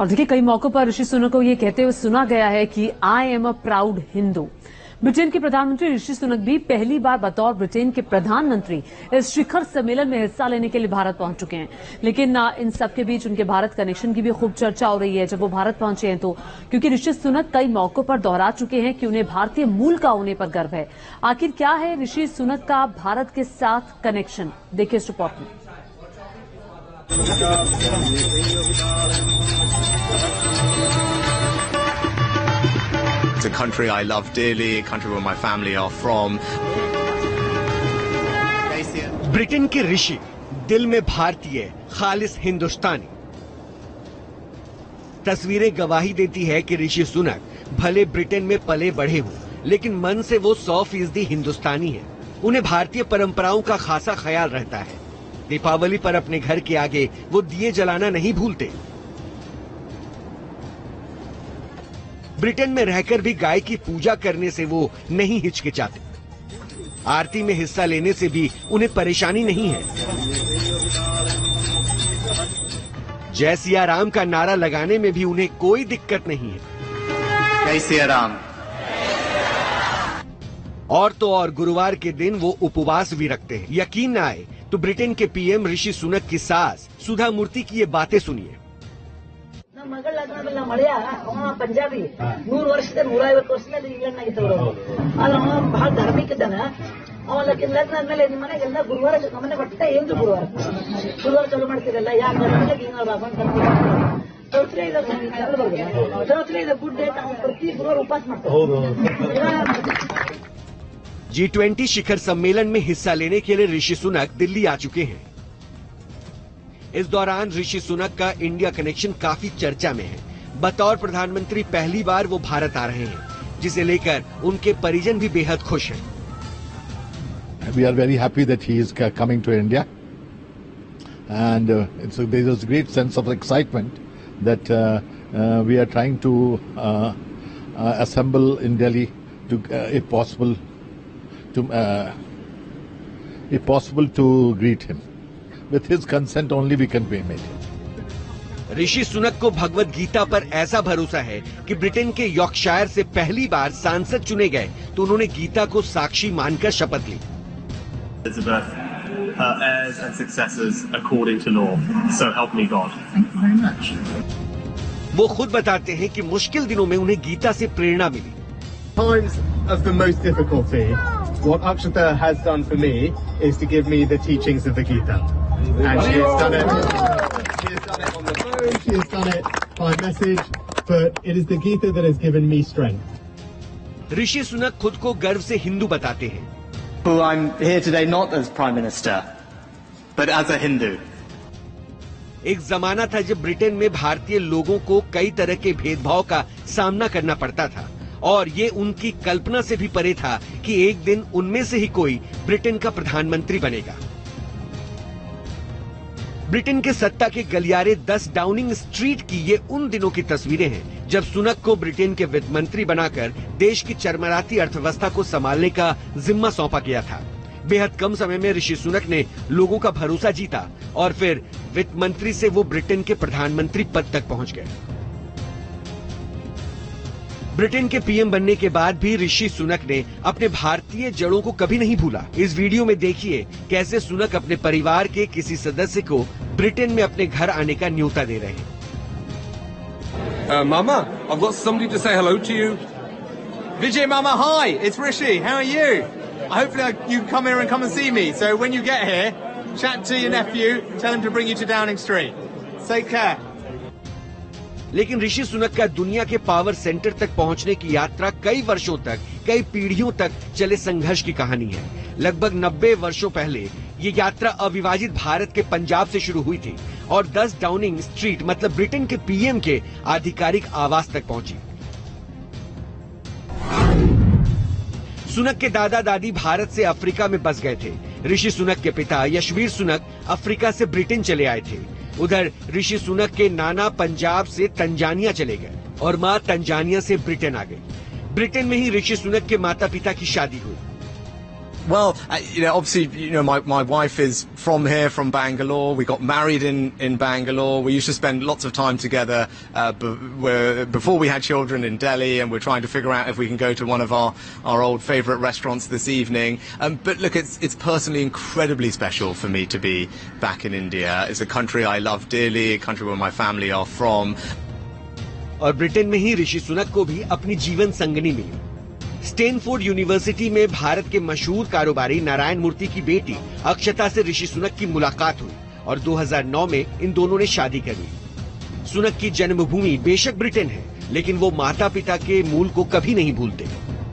और देखिए, कई मौकों पर ऋषि सुनक को ये कहते हुए सुना गया है कि I am a proud Hindu. Britain के प्रधानमंत्री ऋषि सुनक भी पहली बार बतौर ब्रिटेन के प्रधानमंत्री इस शिखर सम्मेलन में हिस्सा लेने के लिए भारत पहुंच चुके हैं। लेकिन इन सबके बीच उनके भारत कनेक्शन की भी खूब चर्चा हो रही है जब वो भारत पहुंचे हैं तो, क्योंकि ऋषि सुनक कई मौकों पर दोहरा चुके हैं कि उन्हें भारतीय मूल का होने पर गर्व है। आखिर क्या है ऋषि सुनक का भारत के साथ कनेक्शन, देखिए इस रिपोर्ट में। It's a country I love dearly, a country where my family are from. Britain के ऋषि, दिल में भारतीय, खालिस हिंदुस्तानी। तस्वीरें गवाही देती है कि ऋषि सुनक भले ब्रिटेन में पले बढ़े हों, लेकिन मन से वो 100% हिंदुस्तानी है। उन्हें भारतीय परंपराओं का खासा ख्याल रहता है। दीपावली पर अपने घर के आगे वो दिए जलाना नहीं भूलते। ब्रिटेन में रहकर भी गाय की पूजा करने से वो नहीं हिचकिचाते। आरती में हिस्सा लेने से भी उन्हें परेशानी नहीं है। जय सिया राम का नारा लगाने में भी उन्हें कोई दिक्कत नहीं है। जय सिया राम। और तो और गुरुवार के दिन वो उपवास भी रखते हैं। यकीन न आए तो ब्रिटेन के पीएम ऋषि सुनक की सास सुधा मूर्ति की ये बातें सुनिए। ಮಗಳ ಲಗ್ನದಲ್ಲಿ ಮಳೆಯ ಅವ ಪಂಜಾಬಿ 100 ವರ್ಷದ 150 ವರ್ಷದಿಂದ ಇಂಗ್ಲೆಂಡ್ ನಾಗಿದ್ದವರು ಆದ್ರೆ ಅವ ಬಹಳ ಧಾರ್ಮಿಕ ಇದ್ದಾನ ಅವ ಲಗ್ನ ಆದ್ಮೇಲೆ ನಿಮ್ಮ ಮನೆಗೆಲ್ಲ ಗುರುವಾರ ನಮ್ಮನೆ ಬಟ್ಟೆ ಏನು ಗುರುವಾರ ಚಾಲು ಮಾಡ್ತಿರಲ್ಲ ಯಾಕೆ ಹಿಂಗ ಚೌತ್ರಿ ಇದೆ ಗುಡ್ ಡೇ ಪ್ರತಿ ಗುರುವಾರ ಉಪವಾಸ ಮಾಡ್ತಾರೆ। G20 शिखर सम्मेलन में हिस्सा लेने के लिए ऋषि सुनक दिल्ली आ चुके हैं। इस दौरान ऋषि सुनक का इंडिया कनेक्शन काफी चर्चा में है। बतौर प्रधानमंत्री पहली बार वो भारत आ रहे हैं, जिसे लेकर उनके परिजन भी बेहद खुश हैं। We are very happy that he is coming to India, and there is a great sense of excitement that we are trying to assemble in Delhi to, if possible, to greet him. With his consent only we can make it. Rishi Sunak को भगवत गीता पर ऐसा भरोसा है कि Britain के Yorkshire से पहली बार सांसद चुने गए तो उन्होंने गीता को साक्षी मानकर शपथ ली। Elizabeth, her heirs and successors according to law. So help me God. Thank you very much. वो खुद बताते हैं कि मुश्किल दिनों में उन्हें गीता से प्रेरणा मिली। Times of the most difficulty, what Akshata has done for me is to give me the teachings of the Gita. And she has done it. She has done it on the phone. She has done it by message. But it is the Gita that has given me strength. Rishi Sunak खुद को गर्व से हिंदू बताते हैं। Well, I'm here today not as Prime Minister, but as a Hindu. एक जमाना था जब ब्रिटेन में भारतीय लोगों को कई तरह के भेदभाव का सामना करना पड़ता था, और ये उनकी कल्पना से भी परे था कि एक दिन उनमें से ही कोई ब्रिटेन का प्रधानमंत्री बनेगा। ब्रिटेन के सत्ता के गलियारे 10 डाउनिंग स्ट्रीट की ये उन दिनों की तस्वीरें हैं जब सुनक को ब्रिटेन के वित्त मंत्री बनाकर देश की चरमराती अर्थव्यवस्था को संभालने का जिम्मा सौंपा गया था। बेहद कम समय में ऋषि सुनक ने लोगों का भरोसा जीता और फिर वित्त मंत्री से वो ब्रिटेन के प्रधानमंत्री पद तक पहुंच गए। ब्रिटेन के पीएम बनने के बाद भी ऋषि सुनक ने अपने भारतीय जड़ों को कभी नहीं भूला। इस वीडियो में देखिए कैसे सुनक अपने परिवार के किसी सदस्य को ब्रिटेन में अपने घर आने का न्योता दे रहे हैं। Mama, I've got somebody to say hello to you. Vijay, Mama, hi, it's Rishi. How are you? Hopefully you come here and come and see me. So when you get here, chat to your nephew, tell him to bring you to Downing Street. Take care. लेकिन ऋषि सुनक का दुनिया के power centre तक पहुंचने की यात्रा कई वर्षों तक, कई पीढ़ियों तक चले संघर्ष की कहानी है। लगभग 90 वर्षों पहले ये यात्रा अविभाजित भारत के पंजाब से शुरू हुई थी और 10 डाउनिंग स्ट्रीट मतलब ब्रिटेन के पीएम के आधिकारिक आवास तक पहुंची। सुनक के दादा दादी भारत से अफ्रीका में बस गए थे। ऋषि सुनक के पिता यशवीर सुनक अफ्रीका से ब्रिटेन चले आए थे। उधर ऋषि सुनक के नाना पंजाब से तंजानिया चले गए और मां तंजानिया से ब्रिटेन आ गई। ब्रिटेन में ही ऋषि सुनक के माता पिता की शादी हुई। Well, obviously, my wife is from here, from Bangalore. We got married in Bangalore. We used to spend lots of time together before we had children in Delhi, and we're trying to figure out if we can go to one of our old favourite restaurants this evening. But look, it's personally incredibly special for me to be back in India. It's a country I love dearly, a country where my family are from. और Britain में ही ऋषि सुनक को भी अपनी जीवन संगनी मिली। Stanford university में भारत के मशहूर कारोबारी नारायण मूर्ति की बेटी अक्षता से ऋषि सुनक की मुलाकात हुई और 2009 में इन दोनों ने शादी कर ली। सुनक की जन्मभूमि बेशक ब्रिटेन है, लेकिन वो माता पिता के मूल को कभी नहीं भूलते।